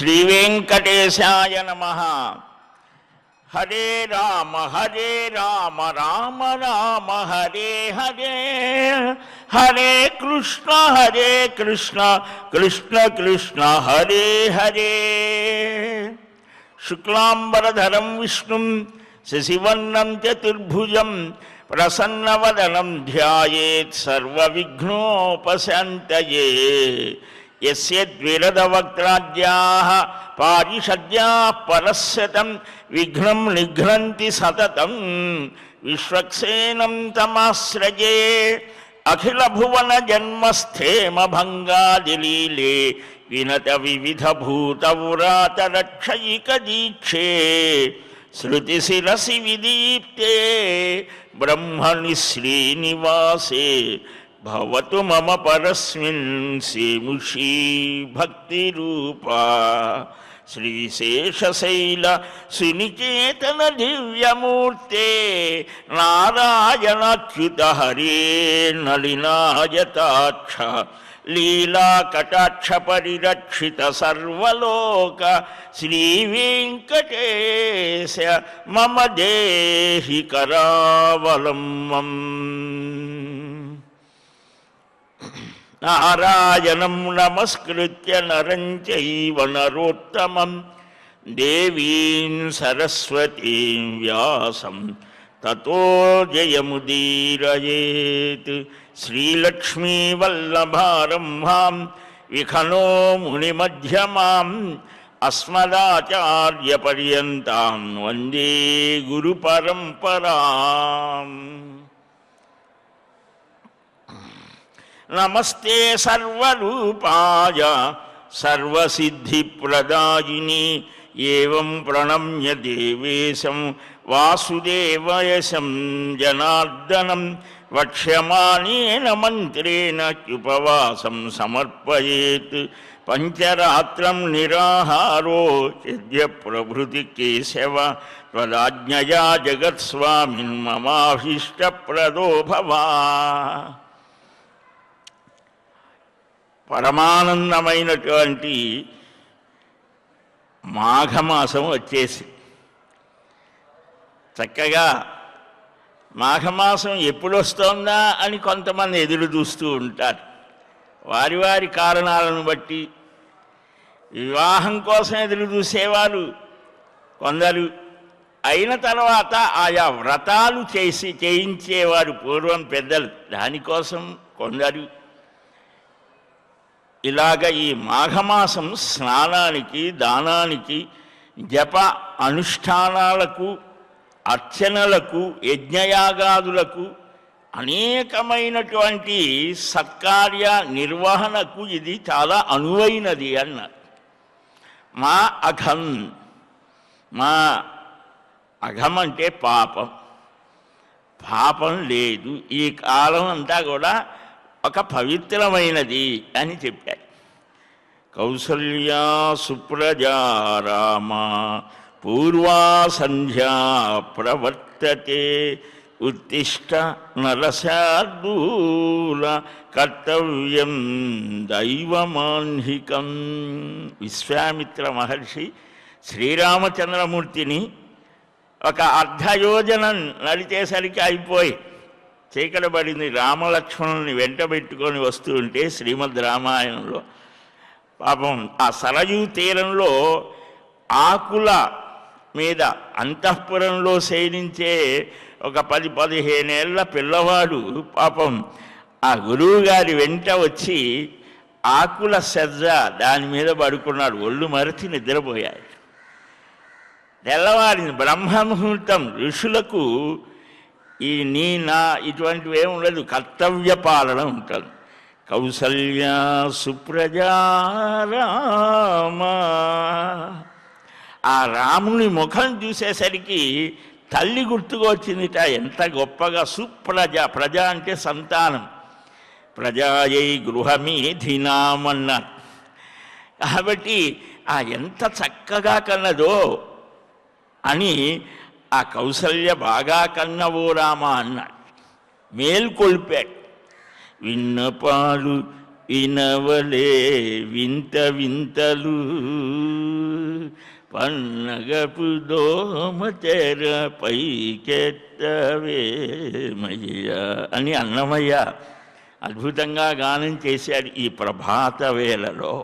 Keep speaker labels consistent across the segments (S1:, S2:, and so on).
S1: శ్రీవేంకటేశాయ నమః. హరే రామ రామ రామ హరే హరే, హరే కృష్ణ కృష్ణ కృష్ణ హరే హరే. శుక్లాంబరధరం విష్ణుం శశివర్ణం చతుర్భుజం ప్రసన్నవదనం ధ్యాయేత్ సర్వవిఘ్నోపశాంతయే. యస్య ద్విరదవక్త్రాద్యాః పారిషద్యాః పరస్యతం విఘ్నం నిఘ్నంతి సతతం విశ్వక్సేనం తమాశ్రయే. అఖిల భువన జన్మస్థేమ భంగాదిలీలే వినత వివిధ భూతవ్రాత రక్షయిక దీక్షే. శృతి శిరసి విదీప్తే బ్రహ్మణి శ్రీనివాసే భవతు మమ పరస్మిన్ సేముషీ భక్తిరూపా. శ్రీశేషశైల సునికేతన దివ్యమూర్తే నారాయణాచ్యుత హరే నళినాయతాక్ష లీలాకటాక్ష పరిరక్షిత సర్వలోక శ్రీవేంకటేశ మమ దేహి కరావలంబం. నారాయణం నమస్కృత్య నరం చైవ నరోత్తమం దేవీం సరస్వతీం వ్యాసం తతో జయముదీరయేత్. శ్రీలక్ష్మీవల్లభారంభాం విఖనో మునిమధ్యమాం అస్మదాచార్యపర్యంతాం వందే గురుపరంపరాం. నమస్తే సర్వరూపాయ సర్వసిద్ధిప్రదాయిని ఏవం ప్రణమ్య దేవేశం వాసుదేవయశం జనార్దనం వక్ష్యమాణేన మంత్రేణ ఉపవాసం సమర్పయేత్. పంచరాత్రం నిరాహారో యజ్ఞ ప్రభృతి కేశవ త్వదాజ్ఞయా జగత్స్వామిన్ మమాభీష్టప్రదో భవ. పరమానందమైనటువంటి మాఘమాసం వచ్చేసి చక్కగా మాఘమాసం ఎప్పుడు వస్తుందా అని కొంతమంది ఎదురు చూస్తూ ఉంటారు. వారి వారి కారణాలను బట్టి వివాహం కోసం ఎదురు చూసేవారు కొందరు, అయిన తర్వాత ఆయా వ్రతాలు చేయించేవారు పూర్వం పెద్దలు, దానికోసం కొందరు. ఇలాగ ఈ మాఘమాసం స్నానానికి, దానానికి, జప అనుష్ఠానాలకు, అర్చనలకు, యజ్ఞయాగాదులకు, అనేకమైనటువంటి సత్కార్య నిర్వహణకు ఇది చాలా అనువైనది అన్నారు. మా అఘం, మా అఘం అంటే పాపం, పాపం లేదు, ఈ కాలం అంతా కూడా ఒక పవిత్రమైనది అని చెప్పారు. కౌసల్యా సుప్రజా రామ పూర్వా సంధ్యా ప్రవర్తతే ఉత్తిష్ట నరశార్దూల కర్తవ్యం దైవమాన్హికం. విశ్వామిత్ర మహర్షి శ్రీరామచంద్రమూర్తిని ఒక అర్ధయోజనం నడిచేసరికి అయిపోయి చీకటబడింది. రామలక్ష్మణుని వెంట పెట్టుకొని వస్తూ ఉంటే శ్రీమద్ రామాయణంలో పాపం ఆ సరయూ తీరంలో ఆకుల మీద అంతఃపురంలో శయనించే ఒక 10-15 ఏళ్ల పిల్లవాడు పాపం ఆ గురువు గారి వెంట వచ్చి ఆకుల సజ్జ దాని మీద పడుకున్నాడు. ఒళ్ళు మరచి నిద్రపోయాడు. తెల్లవారింది బ్రహ్మముహూర్తం. ఋషులకు ఈ నీ నా ఇటువంటివి ఏమి ఉండదు, కర్తవ్య పాలన ఉంటుంది. కౌసల్యా సుప్రజా రామ. ఆ రాముని ముఖం చూసేసరికి తల్లి గుర్తుకొచ్చిందిట. ఎంత గొప్పగా సుప్రజ, ప్రజ అంటే సంతానం, ప్రజాయై గృహమీధినామన్నారు. కాబట్టి ఆ ఎంత చక్కగా కన్నదో అని ఆ కౌసల్య బాగా కన్నవో రామ అన్నాడు. మేల్కొల్పాడు. విన్నపాలు వినవలే వింత వింతలు పన్నగపు దోమతెర పైకెత్తవేమయ్య అని అన్నమయ్య అద్భుతంగా గానం చేశాడు ఈ ప్రభాత వేళలో.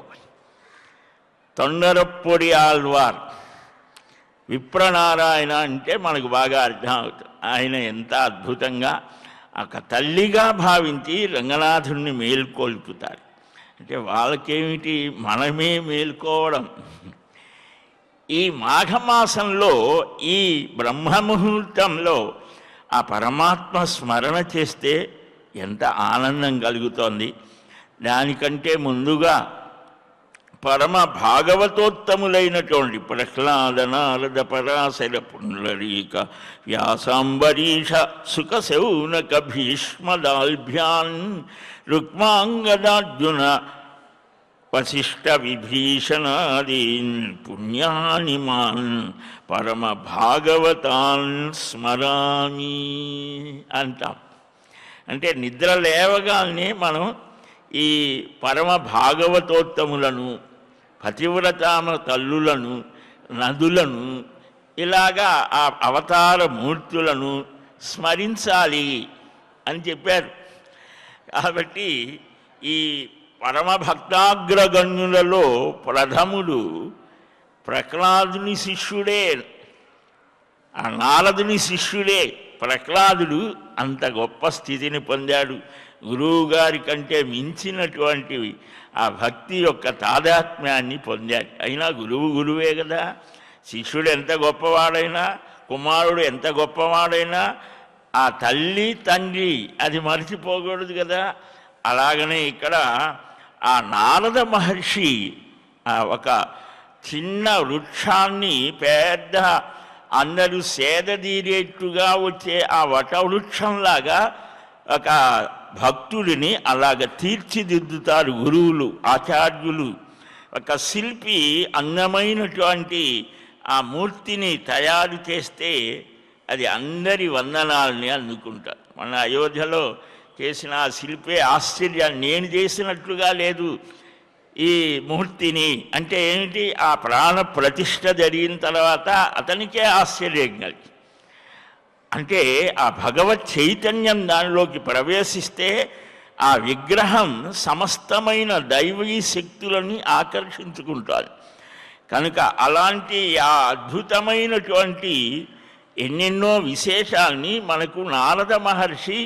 S1: తొండరప్పొడి ఆళ్వార్ విప్రనారాయణ అంటే మనకు బాగా అర్థం అవుతుంది. ఆయన ఎంత అద్భుతంగా ఒక తల్లిగా భావించి రంగనాథుడిని మేల్కొల్పుతారు. అంటే వాళ్ళకేమిటి, మనమే మేల్కోవడం. ఈ మాఘమాసంలో ఈ బ్రహ్మముహూర్తంలో ఆ పరమాత్మ స్మరణ చేస్తే ఎంత ఆనందం కలుగుతోంది. దానికంటే ముందుగా పరమ భాగవతోత్తములైనటువంటి ప్రహ్లాద నారద పరాశర పుండరీక వ్యాసాంబరీష సుఖశౌనక భీష్మదాల్భ్యాన్ రుక్మాంగదార్జున వశిష్ఠ విభీషణాదీన్ పుణ్యాని మాన్ పరమ భాగవతాన్ స్మరామి అంటాం. అంటే నిద్ర లేవగానే మనం ఈ పరమ భాగవతోత్తములను, పతివ్రతామ తల్లులను, నదులను, ఇలాగా ఆ అవతార మూర్తులను స్మరించాలి అని చెప్పారు. కాబట్టి ఈ పరమ భక్తాగ్రగణ్యులలో ప్రథముడు ప్రహ్లాదుని శిష్యుడే, ఆ నారదుని శిష్యుడే. ప్రహ్లాదుడు అంత గొప్ప స్థితిని పొందాడు. గురువుగారి కంటే మించినటువంటి ఆ భక్తి యొక్క తాదాత్మ్యాన్ని పొందాడు. అయినా గురువే కదా. శిష్యుడు ఎంత గొప్పవాడైనా, కుమారుడు ఎంత గొప్పవాడైనా ఆ తల్లి తండ్రి అది మర్చిపోకూడదు కదా. అలాగనే ఇక్కడ ఆ నారద మహర్షి ఒక చిన్న వృక్షాన్ని పెద్ద అందరూ సేదదీరేట్టుగా వచ్చే ఆ వటవృక్షంలాగా ఒక భక్తుడిని అలాగ తీర్చిదిద్దుతారు గురువులు, ఆచార్యులు. ఒక శిల్పి అందమైనటువంటి ఆ మూర్తిని తయారు చేస్తే అది అందరి వందనాలని అందుకుంటారు. మన అయోధ్యలో చేసిన ఆ శిల్పే ఆశ్చర్యాన్ని, నేను చేసినట్లుగా లేదు ఈ మూర్తిని అంటే ఏమిటి, ఆ ప్రాణ ప్రతిష్ఠ జరిగిన తర్వాత అతనికే ఆశ్చర్యం కలిగి, అంటే ఆ భగవత్ చైతన్యం దానిలోకి ప్రవేశిస్తే ఆ విగ్రహం సమస్తమైన దైవీ శక్తులని ఆకర్షించుకుంటారు. కనుక అలాంటి ఆ అద్భుతమైనటువంటి ఎన్నెన్నో విశేషాల్ని మనకు నారద మహర్షి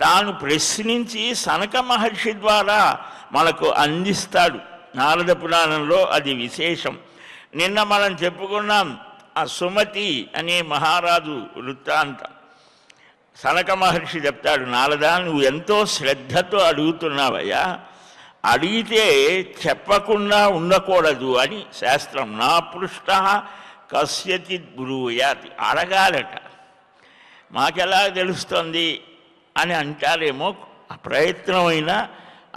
S1: తాను ప్రశ్నించి సనక మహర్షి ద్వారా మనకు అందిస్తాడు. నారద పురాణంలో అది విశేషం. నిన్న మనం చెప్పుకున్నాం ఆ సుమతి అనే మహారాజు వృత్తాంతం. సనక మహర్షి చెప్తాడు, నారద నువ్వు ఎంతో శ్రద్ధతో అడుగుతున్నావయ్యా, అడిగితే చెప్పకుండా ఉండకూడదు అని శాస్త్రం. నా పృష్ట కస్యచిత్ బ్రూయాతి, అడగాలట. మాకెలా తెలుస్తుంది అని అంటారేమో, ఆ ప్రయత్నమైనా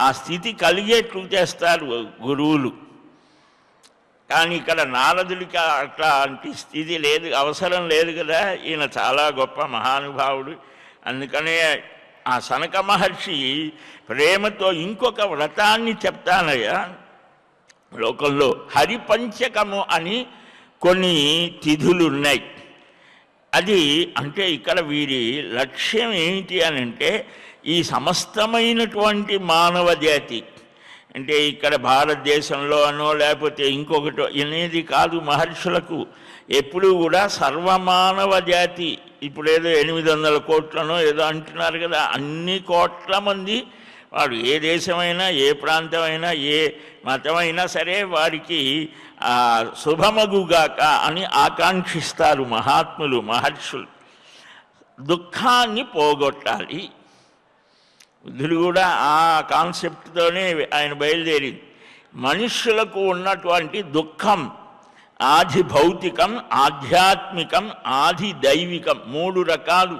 S1: ఆ స్థితి కలిగేట్లు చేస్తారు గురువులు. కానీ ఇక్కడ నారదుడికి అట్లాంటి స్థితి లేదు, అవసరం లేదు కదా. ఈయన చాలా గొప్ప మహానుభావుడు. అందుకనే ఆ సనక మహర్షి ప్రేమతో ఇంకొక వ్రతాన్ని చెప్తానయ్యా. లోకంలో హరిపంచకము అని కొన్ని తిథులు ఉన్నాయి. అది అంటే ఇక్కడ వీరి లక్ష్యం ఏమిటి అని అంటే ఈ సమస్తమైనటువంటి మానవ జాతి, అంటే ఇక్కడ భారతదేశంలో అనో లేకపోతే ఇంకొకటో అనేది కాదు. మహర్షులకు ఎప్పుడూ కూడా సర్వమానవ జాతి, ఇప్పుడు ఏదో 800 కోట్లనో ఏదో అంటున్నారు కదా, అన్ని కోట్ల మంది వాడు ఏ దేశమైనా ఏ ప్రాంతమైనా ఏ మతమైనా సరే వారికి శుభమగుగాక అని ఆకాంక్షిస్తారు మహాత్ములు, మహర్షులు. దుఃఖాన్ని పోగొట్టాలి. బుద్ధుడు కూడా ఆ కాన్సెప్ట్తోనే ఆయన బయలుదేరింది. మనుష్యులకు ఉన్నటువంటి దుఃఖం ఆది భౌతికం, ఆధ్యాత్మికం, ఆది దైవికం, 3 రకాలు.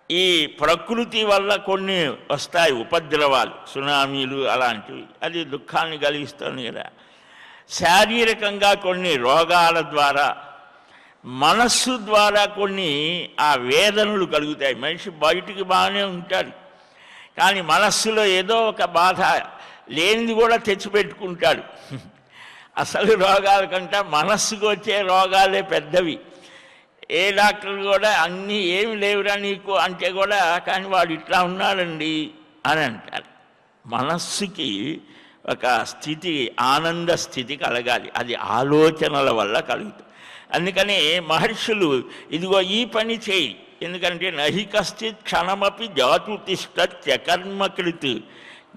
S1: ఈ ప్రకృతి వల్ల కొన్ని వస్తాయి ఉపద్రవాలు, సునామీలు అలాంటివి, అది దుఃఖాన్ని కలిగిస్తుంది కదా. శారీరకంగా కొన్ని రోగాల ద్వారా, మనస్సు ద్వారా కొన్ని ఆ వేదనలు కలుగుతాయి. మనిషి బయటికి బాగానే ఉంటాడు, కానీ మనస్సులో ఏదో ఒక బాధ లేనిది కూడా తెచ్చిపెట్టుకుంటాడు. అసలు రోగాల కంటే మనస్సుకు వచ్చే రోగాలే పెద్దవి. ఏ డాక్టర్ కూడా అన్నీ ఏమి లేవురా నీకు అంటే కూడా కానీ వాడు ఇట్లా ఉన్నాడండి అని అంటారు. మనస్సుకి ఒక స్థితి, ఆనంద స్థితి కలగాలి. అది ఆలోచనల వల్ల కలుగుతుంది. అందుకని మహర్షులు ఇదిగో ఈ పని చేయి, ఎందుకంటే నహి కశ్చిత్ క్షణమపి జాతు తిష్టత్యకర్మకృత్.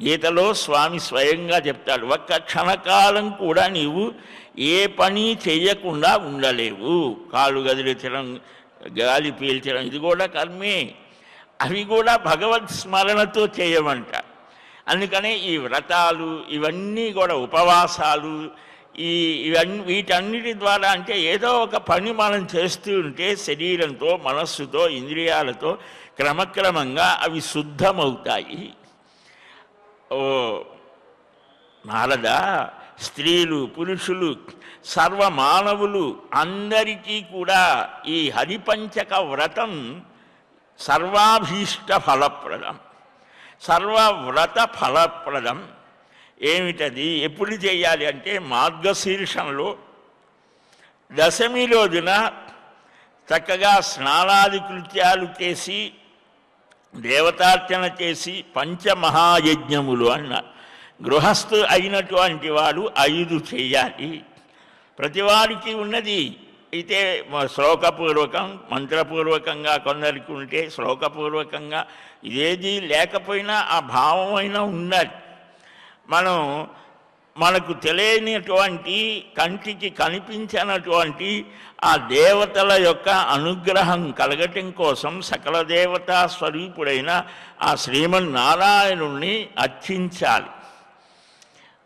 S1: గీతలో స్వామి స్వయంగా చెప్తాడు, ఒక్క క్షణకాలం కూడా నీవు ఏ పని చేయకుండా ఉండలేవు. కాళ్ళు కదిలించడం, గాలి పీల్చడం ఇది కూడా కర్మే. అవి కూడా భగవత్ స్మరణతో చేయమంట. అందుకనే ఈ వ్రతాలు ఇవన్నీ కూడా ఉపవాసాలు వీటన్నిటి ద్వారా అంటే ఏదో ఒక పని మనం చేస్తూ ఉంటే శరీరంతో, మనస్సుతో, ఇంద్రియాలతో క్రమక్రమంగా అవి శుద్ధమవుతాయి. ఓ నారద, స్త్రీలు, పురుషులు, సర్వమానవులు అందరికీ కూడా ఈ హరిపంచక వ్రతం సర్వాభీష్ట ఫలప్రదం, సర్వవ్రత ఫలప్రదం. ఏమిటది? ఎప్పుడు చేయాలి అంటే మార్గశీర్షంలో దశమి రోజున చక్కగా స్నానాది కృత్యాలు చేసి దేవతార్చన చేసి పంచమహాయజ్ఞములు అన్నారు. గృహస్థు అయినటువంటి వాడు 5 చేయాలి. ప్రతివాడికి ఉన్నది అయితే శ్లోకపూర్వకం, మంత్రపూర్వకంగా కొందరికి ఉంటే శ్లోకపూర్వకంగా, ఇదేది లేకపోయినా ఆ భావమైనా ఉన్నది. మనకు తెలియనటువంటి, కంటికి కనిపించినటువంటి ఆ దేవతల యొక్క అనుగ్రహం కలగటం కోసం సకల దేవతా స్వరూపుడైన ఆ శ్రీమన్నారాయణుణ్ణి అర్చించాలి.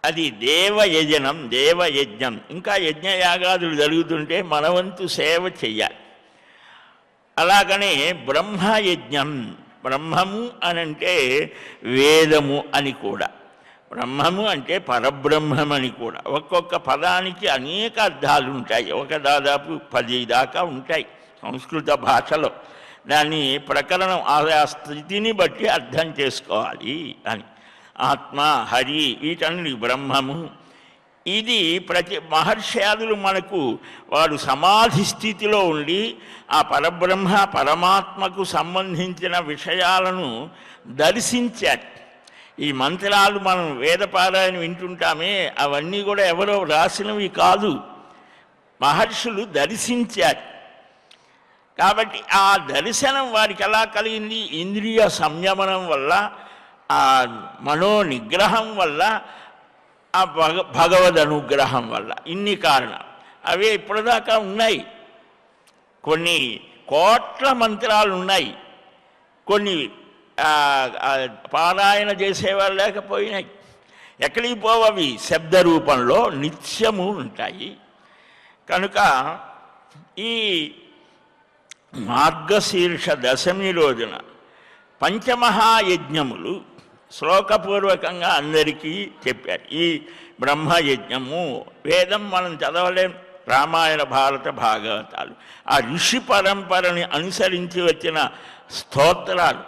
S1: అది దేవయజనం, దేవయజ్ఞం. ఇంకా యజ్ఞయాగాదులు జరుగుతుంటే మనవంతు సేవ చెయ్యాలి. అలాగనే బ్రహ్మయజ్ఞం, బ్రహ్మము అనంటే వేదము అని కూడా, బ్రహ్మము అంటే పరబ్రహ్మమని కూడా. ఒక్కొక్క పదానికి అనేక అర్థాలు ఉంటాయి, ఒక దాదాపు 10 దాకా ఉంటాయి సంస్కృత భాషలో. దాన్ని ప్రకరణం ఆయా స్థితిని బట్టి అర్థం చేసుకోవాలి అని. ఆత్మ, హరి, వీటన్ని బ్రహ్మము. ఇది ప్రతి మహర్షాదులు మనకు వారు సమాధి స్థితిలో ఉండి ఆ పరబ్రహ్మ పరమాత్మకు సంబంధించిన విషయాలను దర్శించారు. ఈ మంత్రాలు మనం వేదపారాయణ వింటుంటామే, అవన్నీ కూడా ఎవరో రాసినవి కాదు, మహర్షులు దర్శించారు. కాబట్టి ఆ దర్శనం వారికి ఎలా కలిగింది? ఇంద్రియ సంయమనం వల్ల, ఆ మనోనిగ్రహం వల్ల, ఆ భగవద్ అనుగ్రహం వల్ల. ఇన్ని కారణాలు అవే ఇప్పటిదాకా ఉన్నాయి. కొన్ని కోట్ల మంత్రాలు ఉన్నాయి, కొన్ని పారాయణ చేసేవాళ్ళు లేకపోయినాయి. ఎక్కడికి పోవవి? శబ్ద రూపంలో నిత్యము ఉంటాయి. కనుక ఈ మార్గశీర్ష దశమి రోజున పంచమహాయజ్ఞములు శ్లోకపూర్వకంగా అందరికీ చెప్పారు. ఈ బ్రహ్మయజ్ఞము, వేదం మనం చదవలేం, రామాయణ భారత భాగవతాలు, ఆ ఋషి పరంపరని అనుసరించి వచ్చిన స్తోత్రాలు,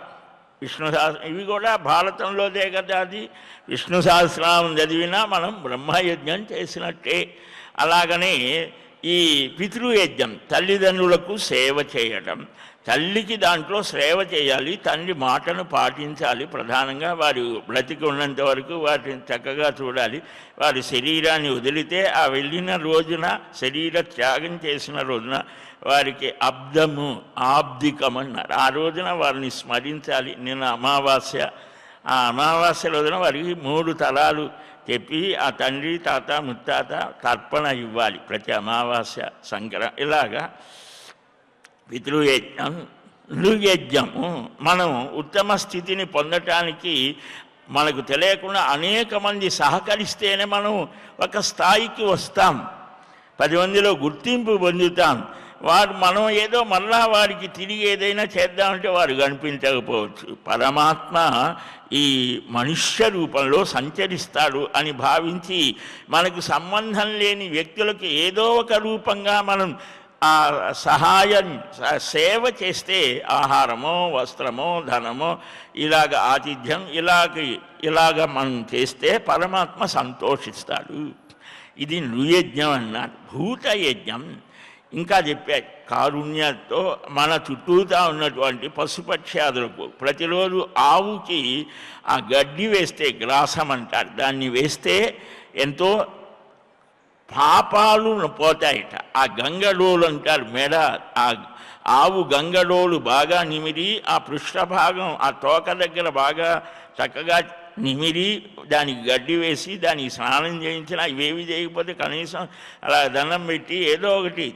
S1: విష్ణు సహస్రం, ఇవి కూడా భారతంలోదే కదా. అది విష్ణు సహస్రనామం చదివినా మనం బ్రహ్మయజ్ఞం చేసినట్టే. అలాగనే ఈ పితృయజ్ఞం, తల్లిదండ్రులకు సేవ చేయడం, తల్లికి దాంట్లో సేవ చేయాలి, తండ్రి మాటను పాటించాలి. ప్రధానంగా వారు బ్రతికి ఉన్నంత వరకు వాటిని చక్కగా చూడాలి. వారి శరీరాన్ని వదిలితే ఆ వెళ్ళిన రోజున, శరీర త్యాగం చేసిన రోజున వారికి అబ్దము, ఆబ్దికమన్నారు. ఆ రోజున వారిని స్మరించాలి. నిన్న అమావాస్య, ఆ అమావాస్య రోజున వారికి 3 తలాలు చెప్పి ఆ తండ్రి, తాత, ముత్తాత తర్పణ ఇవ్వాలి ప్రతి అమావాస్య, సంక్రాంతి. ఇలాగా పితృయజ్ఞం, నృయజ్ఞము. మనం ఉత్తమ స్థితిని పొందటానికి మనకు తెలియకుండా అనేక మంది సహకరిస్తేనే మనం ఒక స్థాయికి వస్తాం, 10 మందిలో గుర్తింపు పొందుతాం. మనం ఏదో మళ్ళా వారికి తిరిగి ఏదైనా చేద్దామంటే వారు కనిపించకపోవచ్చు. పరమాత్మ ఈ మనుష్య రూపంలో సంచరిస్తాడు అని భావించి మనకు సంబంధం లేని వ్యక్తులకు ఏదో ఒక రూపంగా మనం ఆ సహాయం సేవ చేస్తే ఆహారమో వస్త్రమో ధనమో ఇలాగ ఆతిథ్యం ఇలాగ మనం చేస్తే పరమాత్మ సంతోషిస్తాడు. ఇది నృయజ్ఞం అన్నారు. భూతయజ్ఞం ఇంకా చెప్పారు, కారుణ్యంతో మన చుట్టూతా ఉన్నటువంటి పశుపక్ష్యాదులకు ప్రతిరోజు ఆవుకి ఆ గడ్డి వేస్తే గ్రాసం అంటారు, దాన్ని వేస్తే ఎంతో పాపాలు పోతాయిట. ఆ గంగడోలు అంటారు మెడ, ఆ ఆవు గంగడోలు బాగా నిమిరి ఆ పృష్ఠభాగం ఆ తోక దగ్గర బాగా చక్కగా నిమిరి దానికి గడ్డి వేసి దానికి స్నానం చేయించిన, ఇవేవి చేయకపోతే కనీసం అలా దండం పెట్టి ఏదో ఒకటి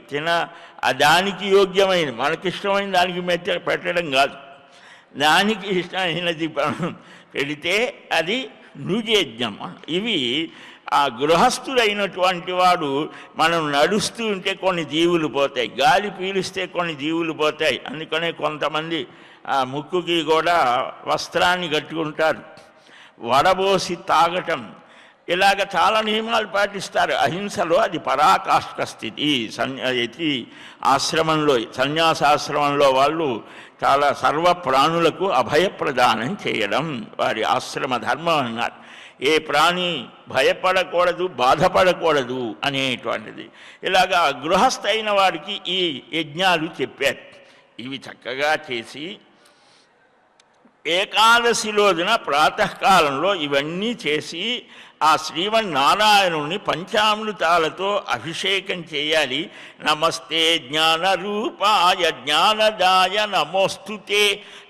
S1: దానికి యోగ్యమైనది, మనకిష్టమైన దానికి పెట్టడం కాదు, దానికి ఇష్టమైనది పెడితే అది నృయజ్ఞం. ఇవి ఆ గృహస్థుడైనటువంటి వాడు మనం నడుస్తూ ఉంటే కొన్ని జీవులు పోతాయి, గాలి పీలిస్తే కొన్ని జీవులు పోతాయి. అందుకనే కొంతమంది ఆ ముక్కుకి కూడా వస్త్రాన్ని కట్టుకుంటారు, వడబోసి తాగటం, ఇలాగ చాలా నియమాలు పాటిస్తారు. అహింసలో అది పరాకాష్ఠ స్థితి. ఆశ్రమంలో సన్యాసాశ్రమంలో వాళ్ళు చాలా సర్వ ప్రాణులకు అభయప్రదానం చేయడం వారి ఆశ్రమ ధర్మం అన్నారు. ఏ ప్రాణి భయపడకూడదు, బాధపడకూడదు అనేటువంటిది. ఇలాగా గృహస్థైన వారికి ఈ యజ్ఞాలు చెప్పారు. ఇవి చక్కగా చేసి ఏకాదశి రోజున ప్రాతకాలంలో ఇవన్నీ చేసి ఆ శ్రీమన్నారాయణుని పంచామృతాలతో అభిషేకం చేయాలి. నమస్తే జ్ఞానరూపాయ జ్ఞానదాయ నమోస్తుతే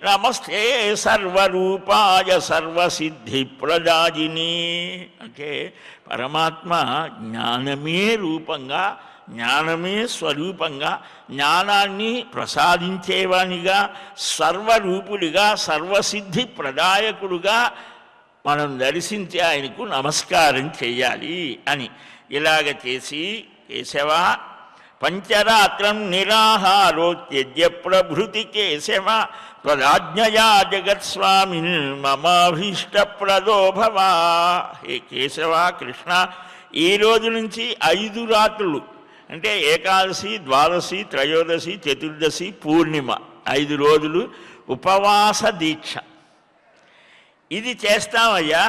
S1: నమస్తే సర్వరూపాయ సర్వసిద్ధి ప్రదాయిని. అంటే పరమాత్మ జ్ఞానమే రూపంగా, జ్ఞానమే స్వరూపంగా, జ్ఞానాన్ని ప్రసాదించేవానిగా, సర్వరూపుడిగా, సర్వసిద్ధి ప్రదాయకుడుగా మనం దర్శించి ఆయనకు నమస్కారం చేయాలి అని ఇలాగ చేసి, కేశవ పంచరాత్రం నిరాహారో త్యజ్య ప్రభృతి కేశవ త్వదాజ్ఞయా జగత్స్వామిన్ మమాభీష్టప్రదో భవ. హే కేశవ కృష్ణ, ఈ రోజు నుంచి 5 రాత్రులు అంటే ఏకాదశి, ద్వాదశి, త్రయోదశి, చతుర్దశి, పూర్ణిమ 5 రోజులు ఉపవాస దీక్ష. ఇది చేస్తామయ్యా,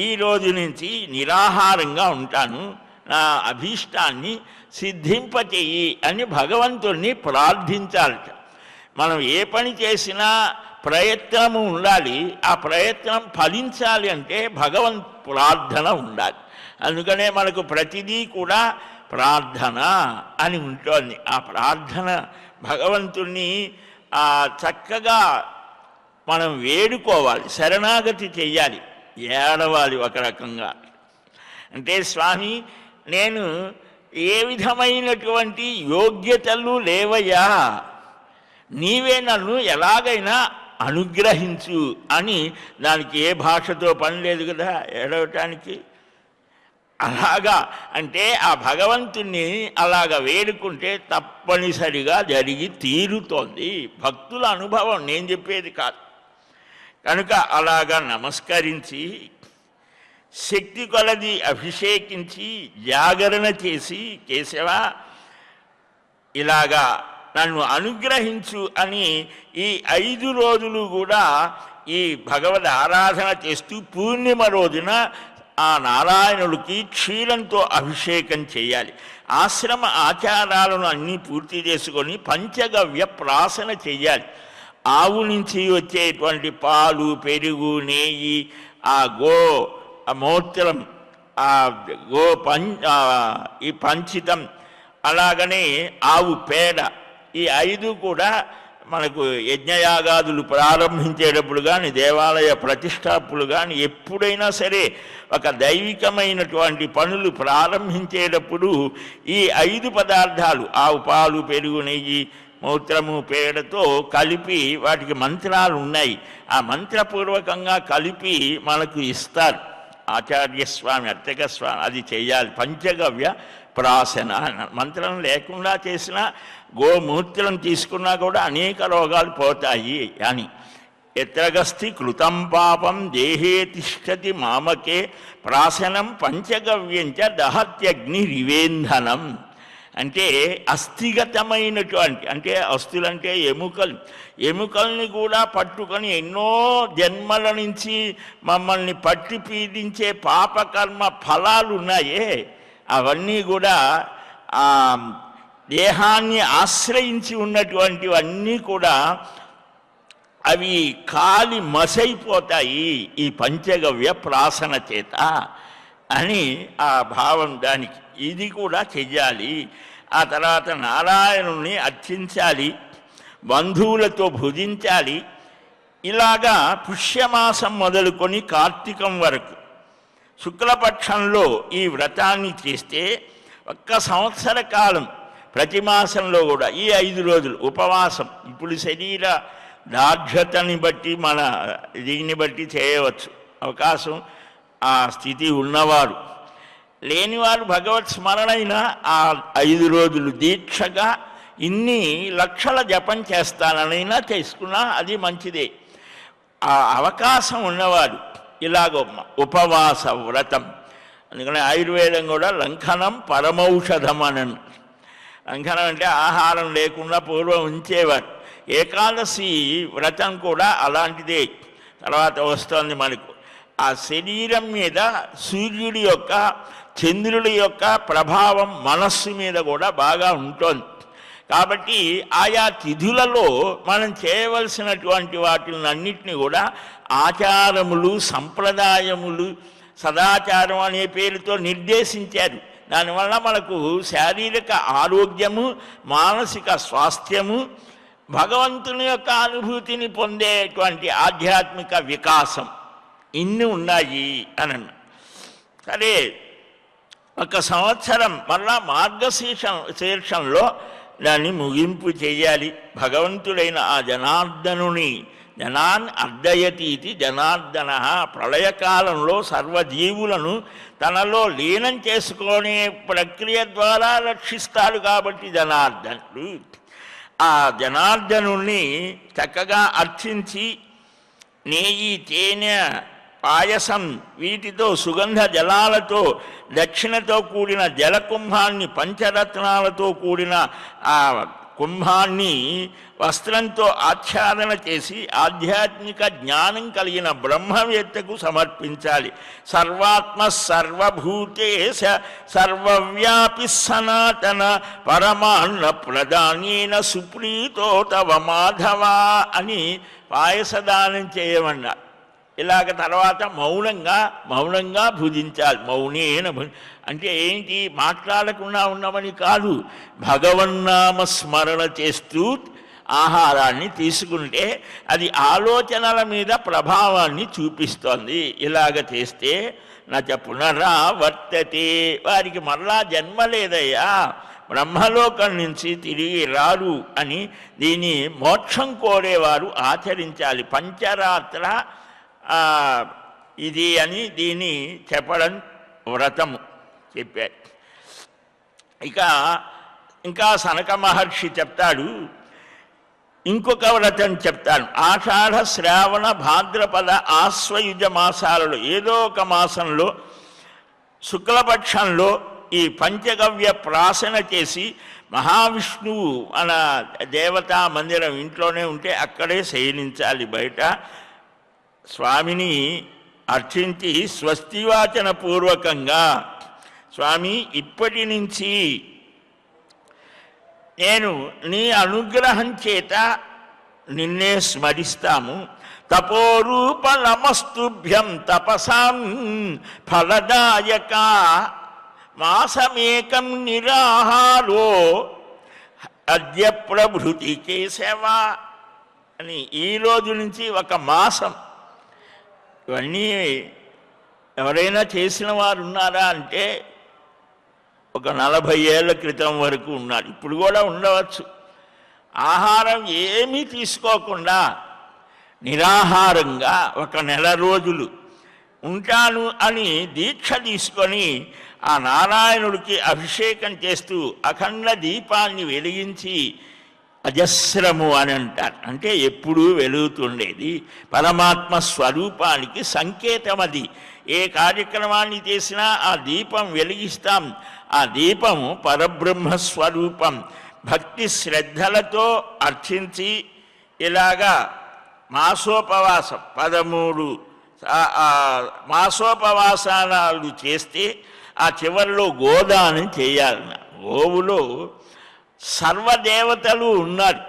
S1: ఈ రోజు నుంచి నిరాహారంగా ఉంటాను, నా అభీష్టాన్ని సిద్ధింపచేయి అని భగవంతుణ్ణి ప్రార్థించాలట. మనం ఏ పని చేసినా ప్రయత్నము ఉండాలి. ఆ ప్రయత్నం ఫలించాలి అంటే ప్రార్థన ఉండాలి. అందుకనే మనకు ప్రతిదీ కూడా ప్రార్థన అని ఉంటుంది. ఆ ప్రార్థన భగవంతుణ్ణి చక్కగా మనం వేడుకోవాలి, శరణాగతి చెయ్యాలి, ఏడవాలి ఒక రకంగా. అంటే స్వామి, నేను ఏ విధమైనటువంటి యోగ్యతలు లేవయ్యా, నీవే నన్ను ఎలాగైనా అనుగ్రహించు అని. దానికి ఏ భాషతో పని లేదు కదా ఏడవటానికి. అలాగా అంటే ఆ భగవంతుణ్ణి అలాగ వేడుకుంటే తప్పనిసరిగా జరిగి తీరుతోంది. భక్తుల అనుభవం, నేను చెప్పేది కాదు. కనుక అలాగా నమస్కరించి శక్తి కొలది అభిషేకించి జాగరణ చేసి, కేశవ ఇలాగా నన్ను అనుగ్రహించు అని ఈ 5 రోజులు కూడా ఈ భగవద్ ఆరాధన చేస్తూ పూర్ణిమ రోజున ఆ నారాయణుడికి క్షీరంతో అభిషేకం చేయాలి. ఆశ్రమ ఆచారాలను అన్నీ పూర్తి చేసుకొని పంచగవ్య ప్రాసన చెయ్యాలి. ఆవు నుంచి వచ్చేటువంటి పాలు, పెరుగు, నెయ్యి, ఆ మూత్రం, ఆ ఈ పంచితం, అలాగనే ఆవు పేడ, ఈ 5 కూడా మనకు యజ్ఞయాగాదులు ప్రారంభించేటప్పుడు కానీ, దేవాలయ ప్రతిష్టాపులు కానీ, ఎప్పుడైనా సరే ఒక దైవికమైనటువంటి పనులు ప్రారంభించేటప్పుడు ఈ 5 పదార్థాలు, ఆవు పాలు, పెరుగు, నెయ్యి, మూత్రము, పేడతో కలిపి వాటికి మంత్రాలు ఉన్నాయి. ఆ మంత్రపూర్వకంగా కలిపి మనకు ఇస్తారు ఆచార్యస్వామి, అర్చకస్వామి. అది చేయాలి. పంచగవ్య ప్రాసన. మంత్రం లేకుండా చేసిన గోమూత్రం తీసుకున్నా కూడా అనేక రోగాలు పోతాయి అని. ఎత్రగస్తి కృతం పాపం దేహే తిష్టతి మామకే ప్రాసనం పంచగవ్యంచ దహత్యగ్ని రివేంధనం. అంటే అస్థిగతమైనటువంటి, అంటే అస్థులంటే ఎముకలు, ఎముకల్ని కూడా పట్టుకొని ఎన్నో జన్మల నుంచి మమ్మల్ని పట్టి పీడించే పాపకర్మ ఫలాలు ఉన్నాయే, అవన్నీ కూడా దేహాన్ని ఆశ్రయించి ఉన్నటువంటివన్నీ కూడా అవి కాలి మసైపోతాయి ఈ పంచగవ్య ప్రాసన చేత అని ఆ భావం దానికి. ఇది కూడా చెయ్యాలి. ఆ తర్వాత నారాయణుణ్ణి అర్చించాలి, బంధువులతో భుజించాలి. ఇలాగా పుష్యమాసం మొదలుకొని కార్తీకం వరకు శుక్లపక్షంలో ఈ వ్రతాన్ని చేస్తే ఒక్క సంవత్సర కాలం ప్రతి మాసంలో కూడా ఈ 5 రోజులు ఉపవాసం. ఇప్పుడు శరీర దార్ఢ్యతని బట్టి మన దీన్ని బట్టి చేయవచ్చు, అవకాశం ఆ స్థితి ఉన్నవారు. లేనివారు భగవత్ స్మరణైనా ఆ 5 రోజులు దీక్షగా ఇన్ని లక్షల జపం చేస్తాననైనా చేసుకున్నా అది మంచిదే. ఆ అవకాశం ఉన్నవారు ఇలాగ ఉపవాస వ్రతం, అందుకని ఆయుర్వేదం కూడా లంఘనం పరమౌషధం అని. లంఘనం అంటే ఆహారం లేకుండా పూర్వం ఉంచేవారు. ఏకాదశి వ్రతం కూడా అలాంటిదే. తర్వాత వస్తుంది మనకు ఆ శరీరం మీద సూర్యుడి యొక్క చంద్రుడి యొక్క ప్రభావం మనస్సు మీద కూడా బాగా ఉంటుంది. కాబట్టి ఆయా తిథులలో మనం చేయవలసినటువంటి వాటిని అన్నిటినీ కూడా ఆచారములు, సంప్రదాయములు, సదాచారం అనే పేరుతో నిర్దేశించారు. దానివల్ల మనకు శారీరక ఆరోగ్యము, మానసిక స్వాస్థ్యము, భగవంతుని యొక్క అనుభూతిని పొందేటువంటి ఆధ్యాత్మిక వికాసం ఇన్ని ఉన్నాయి అని అన్న. సరే, ఒక సంవత్సరం మళ్ళా మార్గశీర్షంలో దాన్ని ముగింపు చేయాలి. భగవంతుడైన ఆ జనార్దనుని జనాన్ అర్ధయతీతి జనార్దన ప్రళయకాలంలో సర్వజీవులను తనలో లీనం చేసుకునే ప్రక్రియ ద్వారా రక్షిస్తాడు. కాబట్టి జనార్దనుడు, ఆ జనార్దనుణ్ణి చక్కగా అర్చించి నెయ్యి, తేనె, పాయసం వీటితో సుగంధ జలాలతో దక్షిణతో కూడిన జలకుంభాన్ని, పంచరత్నాలతో కూడిన ఆ కుంభాన్ని వస్త్రంతో ఆచ్ఛాదన చేసి ఆధ్యాత్మిక జ్ఞానం కలిగిన బ్రహ్మవేత్తకు సమర్పించాలి. సర్వాత్మ సర్వభూతేశ సర్వవ్యాపి సనాతన పరమాన్న ప్రధానేన సుప్రీతో తవ మాధవ అని పాయసదానం చేయమన్నారు. ఇలాగ తర్వాత మౌనంగా భుజించాలి. మౌనేన అంటే ఏంటి? మాట్లాడకుండా ఉన్నామని కాదు, భగవన్నామ స్మరణ చేస్తూ ఆహారాన్ని తీసుకుంటే అది ఆలోచనల మీద ప్రభావాన్ని చూపిస్తోంది. ఇలాగ చేస్తే నచ పునరావర్తతే, వారికి మరలా జన్మ లేదయ్యా, బ్రహ్మలోకం నుంచి తిరిగి రారు అని దీన్ని మోక్షం కోరేవారు ఆచరించాలి. పంచరాత్ర ఇది అని దీన్ని చెప్పడం వ్రతము చెప్పారు. ఇంకా సనక మహర్షి చెప్తాడు, ఇంకొక వ్రతం చెప్తాను. ఆషాఢ, శ్రావణ, భాద్రపద, ఆశ్వయుజ మాసాలలో ఏదో ఒక మాసంలో శుక్లపక్షంలో ఈ పంచగవ్య ప్రాసన చేసి మహావిష్ణువు మన దేవతా మందిరం ఇంట్లోనే ఉంటే అక్కడే శయనించాలి. బయట స్వామిని అర్చించి స్వస్తివాచన పూర్వకంగా, స్వామి ఇప్పటి నుంచి నేను నీ అనుగ్రహం చేత నిన్నే స్మరిస్తాము. తపోరూప నమస్తుభ్యం తపసాం ఫలదాయక మాసమేకం నిరాహారో అద్య ప్రభృతి కేశవ అని ఈ రోజు నుంచి ఒక మాసం. ఇవన్నీ ఎవరైనా చేసిన వారు ఉన్నారా అంటే ఒక 40 ఏళ్ల క్రితం వరకు ఉన్నారు, ఇప్పుడు కూడా ఉండవచ్చు. ఆహారం ఏమీ తీసుకోకుండా నిరాహారంగా ఒక నెల రోజులు ఉంటాను అని దీక్ష తీసుకొని ఆ నారాయణుడికి అభిషేకం చేస్తూ అఖండ దీపాన్ని వెలిగించి అజస్రము అని అంటారు. అంటే ఎప్పుడూ వెలుగుతుండేది పరమాత్మ స్వరూపానికి సంకేతం. అది ఏ కార్యక్రమాన్ని చేసినా ఆ దీపం వెలిగిస్తాం. ఆ దీపము పరబ్రహ్మస్వరూపం. భక్తి శ్రద్ధలతో అర్చించి ఇలాగా మాసోపవాసం 13 మాసోపవాసాలు చేస్తే ఆ చివరిలో గోదానం చేయాలన్న. గోవులో సర్వదేవతలు ఉన్నారు.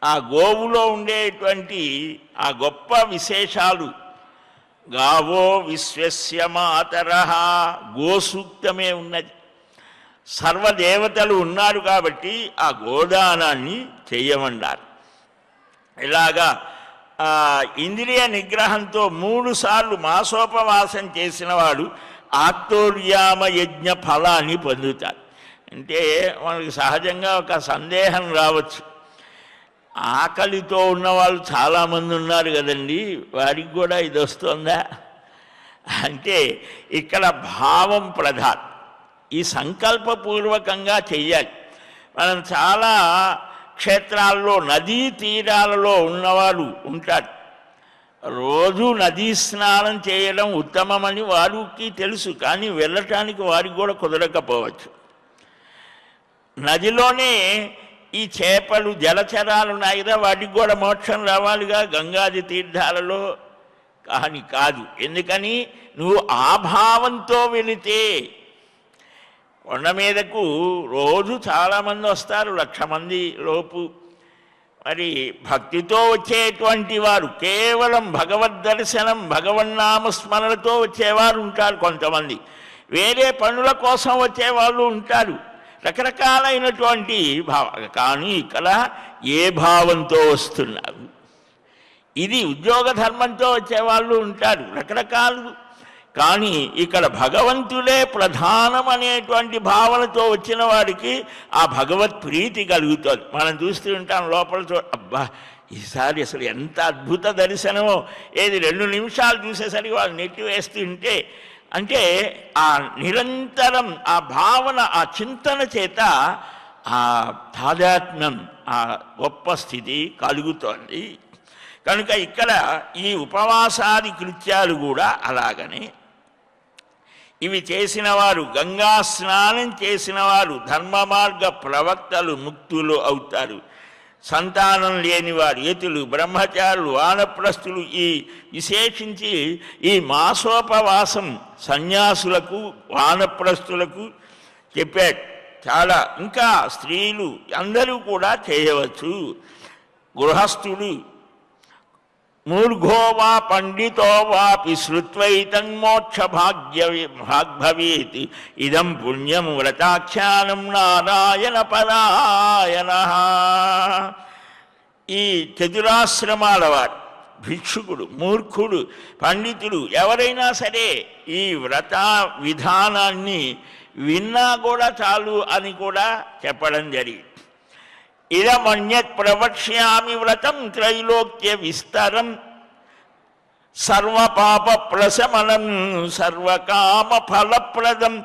S1: ఆ గోవులో ఉండేటువంటి ఆ గొప్ప విశేషాలు, గావో విశ్వస్య మాతరః, గోసూక్తమే ఉన్నది. సర్వదేవతలు ఉన్నారు కాబట్టి ఆ గోదానాన్ని చేయమన్నారు. ఇలాగా ఇంద్రియ నిగ్రహంతో 3 సార్లు మాసోపవాసం చేసిన వాడు ఆక్తోర్యామ యజ్ఞ ఫలాన్ని పొందుతారు. అంటే మనకి సహజంగా ఒక సందేహం రావచ్చు, ఆకలితో ఉన్నవాళ్ళు చాలామంది ఉన్నారు కదండి, వారికి కూడా ఇది వస్తుందా అంటే ఇక్కడ భావం ప్రధానం. ఈ సంకల్పపూర్వకంగా చెయ్యాలి. మనం చాలా క్షేత్రాల్లో నదీ తీరాలలో ఉన్నవారు ఉంటారు. రోజు నదీ స్నానం చేయడం ఉత్తమమని వారికి తెలుసు, కానీ వెళ్ళటానికి వారికి కూడా కుదరకపోవచ్చు. నదిలోనే ఈ చేపలు జలచరాలు ఉన్నాయి కదా, వాటికి కూడా మోక్షం రావాలిగా గంగాది తీర్థాలలో. కానీ కాదు. ఎందుకని? నువ్వు ఆ భావంతో వెళితే. కొండ మీదకు రోజు చాలామంది వస్తారు, 1,00,000 మంది లోపు. మరి భక్తితో వచ్చేటువంటి వారు, కేవలం భగవద్దర్శనం భగవన్నామస్మరణతో వచ్చేవారు ఉంటారు కొంతమంది. వేరే పనుల కోసం వచ్చేవాళ్ళు ఉంటారు, రకరకాలైనటువంటి కానీ ఇక్కడ ఏ భావంతో వస్తున్నారు? ఇది ఉద్యోగ ధర్మంతో వచ్చేవాళ్ళు ఉంటారు, రకరకాలు. కానీ ఇక్కడ భగవంతుడే ప్రధానం అనేటువంటి భావనతో వచ్చిన వాడికి ఆ భగవత్ ప్రీతి కలుగుతుంది. మనం చూస్తూ ఉంటాం లోపల అబ్బా ఈసారి అసలు ఎంత అద్భుత దర్శనమో, ఏది 2 నిమిషాలు చూసేసరికి వాళ్ళు నెట్టి వేస్తుంటే, అంటే ఆ నిరంతరం ఆ భావన, ఆ చింతన చేత ఆ తాదాత్మ్యం, ఆ గొప్ప స్థితి కలుగుతోంది. కనుక ఇక్కడ ఈ ఉపవాసాది కృత్యాలు కూడా అలాగనే. ఇవి చేసిన వారు, గంగా స్నానం చేసిన వారు ధర్మ మార్గ ప్రవక్తలు, ముక్తులు అవుతారు. సంతానం లేనివారు, యతులు, బ్రహ్మచారులు, వానప్రస్థులు, ఈ విశేషించి ఈ మాసోపవాసం సన్యాసులకు, వానప్రస్థులకు చెప్పాడు చాలా. ఇంకా స్త్రీలు అందరూ కూడా చేయవచ్చు. గృహస్థుడు మూర్ఘో వా పండితో వాపి శ్రుత్వైతన్మోక్ష భాగ్భవేత్ ఇదం పుణ్యం వ్రతాఖ్యానం నారాయణ పరాయణ. ఈ చతురాశ్రమాల వారు, భిక్షుకుడు, మూర్ఖుడు, పండితుడు ఎవరైనా సరే ఈ వ్రత విధానాన్ని విన్నా కూడా చాలు అని కూడా చెప్పడం జరిగింది. ఇదమన్యత్ ప్రవక్ష్యామి వ్రతం త్రైలోక్య విస్తరం సర్వపాప ప్రశమనం సర్వకామ ఫలప్రదం.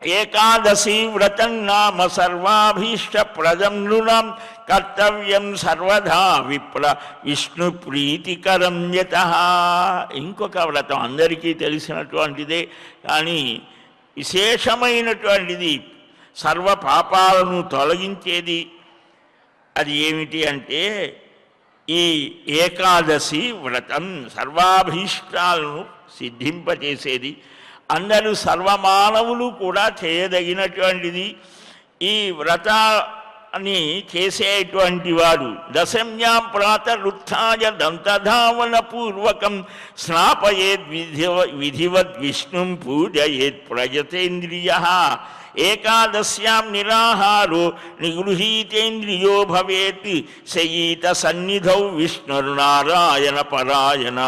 S1: ఏకాదశి వ్రతం నామ సర్వాభీష్టప్రదం నృణాం కర్తవ్యం సర్వదా విష్ణు ప్రీతికరం యతః. ఇంకొక వ్రతం అందరికీ తెలిసినటువంటిదే, కానీ విశేషమైనటువంటిది, సర్వ పాపాలను తొలగించేది. అది ఏమిటి అంటే ఈ ఏకాదశి వ్రతం సర్వాభీష్టాలను సిద్ధింపచేసేది. అందరూ సర్వమానవులు కూడా చేయదగినటువంటిది. ఈ వ్రతాన్ని చేసేటువంటి వారు దశమ్యాం ప్రాతరుత్థాయ దంతధావన పూర్వకం స్నాపయేద్ విధివద్ విష్ణుం పూజయేత్ ప్రజతేంద్రియః. ఏకాదశ్యాం నిరాహారో నిగృహీతేంద్రియో భవేత్ శయీత సన్నిధౌ విష్ణుర్నారాయణ పరాయణ.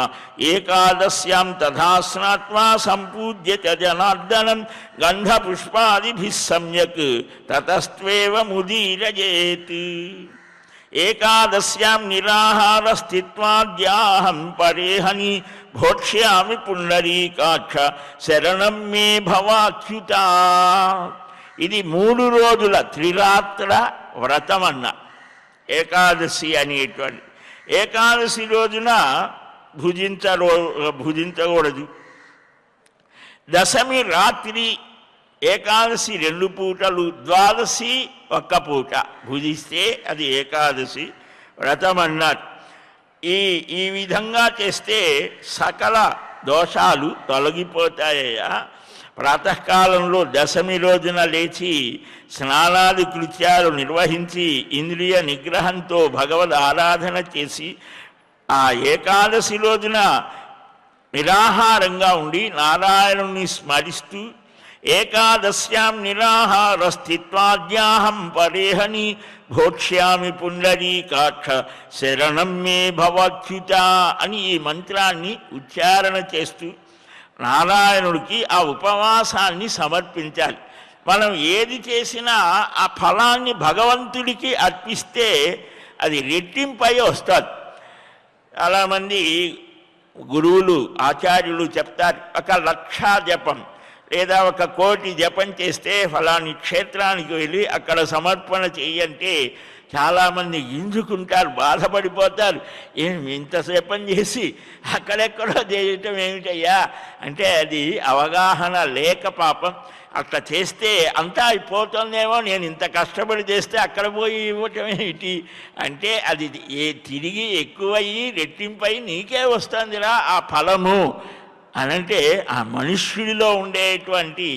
S1: ఏకాదశ్యాం తథా స్నాత్వా సంపూజ్య చ జనార్దనం గంధపుష్పాదిభిః సమ్యక్ తతస్త్వేవ ముదీరయేత్. ఏకాదశ్యాం నిరాహార స్థిత్వాద్యాహం పరేహని భోక్ష్యామి పుండరీకాక్ష శరణం మే భవాచ్యుత. ఇది 3 రోజుల త్రిరాత్ర వ్రతం అన్న ఏకాదశి అనేటువంటి. ఏకాదశి రోజున భుజించకూడదు. దశమి రాత్రి ఏకాదశి 2 పూటలు, ద్వాదశి 1 పూట భుజిస్తే అది ఏకాదశి వ్రతం అన్నారు. ఈ విధంగా చేస్తే సకల దోషాలు తొలగిపోతాయ్యా. ప్రాతకాలంలో దశమి రోజున లేచి స్నానాది కృత్యాలు నిర్వహించి ఇంద్రియ నిగ్రహంతో భగవద్ ఆరాధన చేసి ఆ ఏకాదశి రోజున నిరాహారంగా ఉండి నారాయణుని స్మరిస్తూ ఏకాదశ్యాం నిరాహారస్థిత్వాద్యాహం పరేహని భోక్ష్యామి పుండరీకాక్ష శరణం మే భవచ్యుత అని ఈ మంత్రాన్ని ఉచ్చారణ చేస్తూ నారాయణుడికి ఆ ఉపవాసాన్ని సమర్పించాలి. మనం ఏది చేసినా ఆ ఫలాన్ని భగవంతుడికి అర్పిస్తే అది రెట్టింపై వస్తుంది. చాలామంది గురువులు ఆచార్యులు చెప్తారు, 1,00,000 జపం లేదా 1,00,00,000 జపం చేస్తే ఫలాని క్షేత్రానికి వెళ్ళి అక్కడ సమర్పణ చెయ్యంటే చాలామంది గింజుకుంటారు, బాధపడిపోతారు. ఇంత జపం చేసి అక్కడెక్కడో చేయటం ఏమిటయ్యా అంటే అది అవగాహన లేక పాపం. అట్లా చేస్తే అంతా అయిపోతుందేమో, నేను ఇంత కష్టపడి చేస్తే అక్కడ పోయి ఇవ్వటం ఏమిటి అంటే అది తిరిగి ఎక్కువయ్యి రెట్టింపై నీకే వస్తుందిరా ఆ ఫలము అనంటే ఆ మనుష్యుడిలో ఉండేటువంటి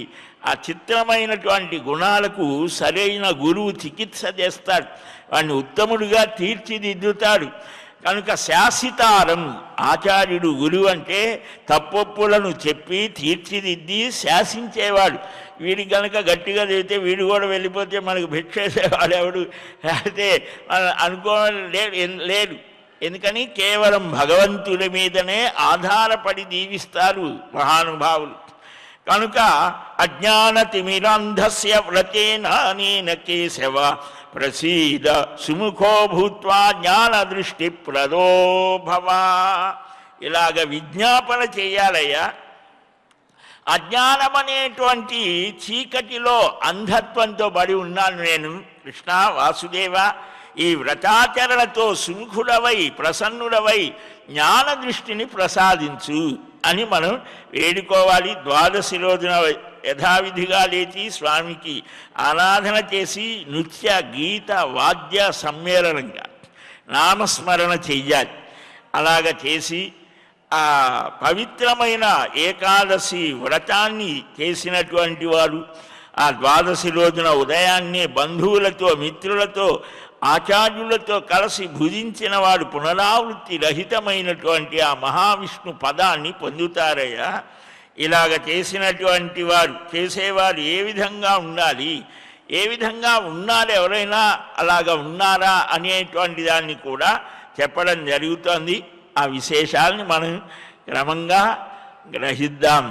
S1: ఆ చిత్రమైనటువంటి గుణాలకు సరైన గురువు చికిత్స చేస్తాడు, వాడిని ఉత్తముడిగా తీర్చిదిద్దుతాడు. కనుక శాసితారం ఆచార్యుడు గురువు అంటే తప్పొప్పులను చెప్పి తీర్చిదిద్ది శాసించేవాడు. వీడి కనుక గట్టిగా చెబితే వీడు కూడా వెళ్ళిపోతే మనకు భిక్షేసేవాడు ఎవడు అయితే లేదు. ఎందుకని కేవలం భగవంతుడి మీదనే ఆధారపడి దీవిస్తారు మహానుభావులు. కనుక అజ్ఞానతిమిరాంధస్య వ్రతేన అనేన కేశవ ప్రసీద సుముఖో భూత్వా జ్ఞానదృష్టి ప్రదో భవ. ఇలాగ విజ్ఞాపన చేయాలయ్యా. అజ్ఞానం అనేటువంటి చీకటిలో అంధత్వంతో పడి ఉన్నాను నేను. కృష్ణ వాసుదేవ, ఈ వ్రతాచరణతో సుముఖుడవై ప్రసన్నుడవై జ్ఞాన దృష్టిని ప్రసాదించు అని మనం వేడుకోవాలి. ద్వాదశి రోజున యథావిధిగా లేచి స్వామికి ఆరాధన చేసి నృత్య గీత వాద్య సమ్మేళనంగా నామస్మరణ చెయ్యాలి. అలాగ చేసి ఆ పవిత్రమైన ఏకాదశి వ్రతాన్ని చేసినటువంటి వారు ఆ ద్వాదశి రోజున ఉదయాన్నే బంధువులతో మిత్రులతో ఆచార్యులతో కలిసి భుజించిన వాడు పునరావృత్తి రహితమైనటువంటి ఆ మహావిష్ణు పదాన్ని పొందుతారయ్యా. ఇలాగ చేసినటువంటి వారు చేసేవారు ఏ విధంగా ఉండాలి, ఏ విధంగా ఉండాలి, ఎవరైనా అలాగ ఉన్నారా అనేటువంటి దాన్ని కూడా చెప్పడం జరుగుతోంది. ఆ విశేషాలని మనం క్రమంగా గ్రహిద్దాం.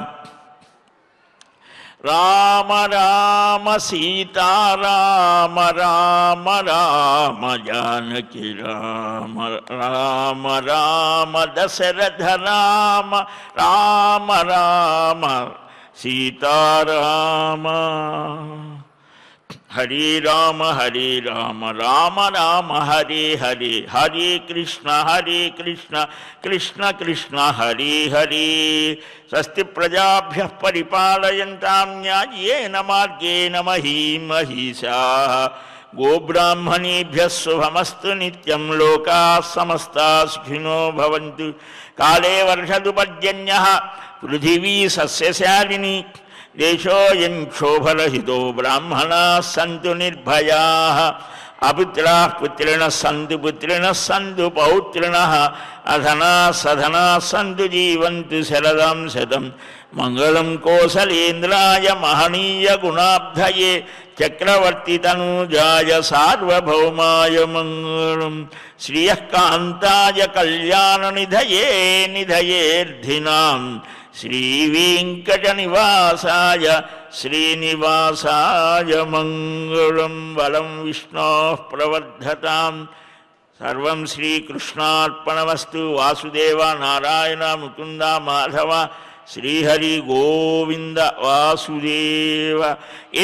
S1: రామ రామ సీతారామ రామ రామ జానకి రామ రామ రామ దశరథ రామ రామ రామ సీతారామ. హరే రామ రామ రామ హరే హరే, హరే కృష్ణ కృష్ణ కృష్ణ హరే హరే. స్వస్తి ప్రజాభ్యః పరిపాలయంతాం న్యాయేన మార్గేణ మహీం మహిషాః. గోబ్రాహ్మణేభ్యः శుభమస్తు నిత్యం. లోకాः సమస్తాः సుఖినో భవంతు. కాలే వర్షతు పర్జన్యః పృథివీ సస్యశాలిని. దేశోऽयं క్షోభరహితో బ్రాహ్మణాः సంతు నిర్భయాः. అపుత్రాः పుత్రిణः సంతు పుత్రిణः సంతు పౌత్రిణः. అధనాः సధనాः సంతు జీవంతు శరదాం శతం. మంగళం కోసలేంద్రాయ మహనీయ గుణాబ్ధయే చక్రవర్తి తనూజాయ సార్వభౌమాయ మంగళం. శ్రియః కాంతాయ కళ్యాణ నిధయే నిధయేర్ధినాం. శ్రీవేంకటనివాసాయ శ్రీనివాసాయ మంగళం. బలం విష్ణోః ప్రవర్ధతాం. సర్వం శ్రీకృష్ణార్పణమస్తు. వాసుదేవ నారాయణ ముకుంద మాధవ శ్రీహరి గోవింద వాసుదేవ.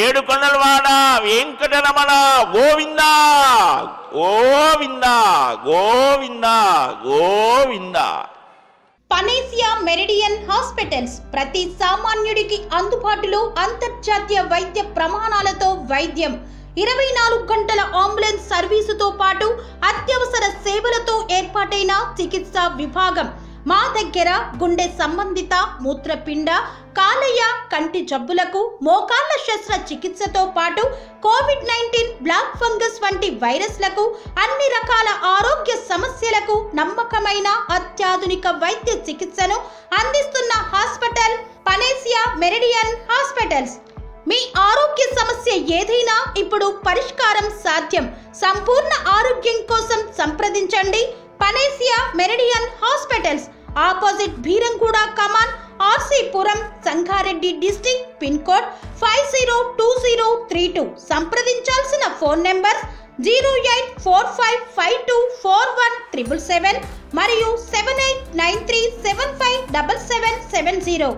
S1: ఏడుకొండలవాడ Venkataramana Govinda Govinda Govinda Govinda.
S2: Panacea Meridian hospitals ప్రతి సామాన్యుడికి అందుబాటులో అంతర్జాతీయ వైద్య ప్రమాణాలతో వైద్యం, 24 గంటల అంబులెన్స్ సర్వీసుతో పాటు అత్యవసర సేవలతో ఏర్పాటైన చికిత్సా విభాగం. మా దగ్గర గుండె సంబంధిత, మూత్రపిండ, కాలేయ, కంటి జబ్బులకు, మోకాళ్ల శస్త్రచికిత్సతో పాటు కోవిడ్-19, బ్లాక్ ఫంగస్ వంటి వైరస్లకు, అన్ని రకాల ఆరోగ్య సమస్యలకు నమ్మకమైన అత్యాధునిక వైద్య చికిత్సను అందిస్తున్న హాస్పిటల్ పనేసియా మెరిడియన్ హాస్పిటల్స్. మీ ఆరోగ్య సమస్య ఏదైనా ఇప్పుడు పరిష్కారం సాధ్యం. సంపూర్ణ ఆరోగ్యం కోసం సంప్రదించండి Panacea Meridian hospitals. Opposite Beeramguda Kaman, RC Puram, Sangareddy district. Pin code 502032. సంప్రదించాల్సిన ఫోన్ నెంబర్ 0845524177 మరియు 7893757770.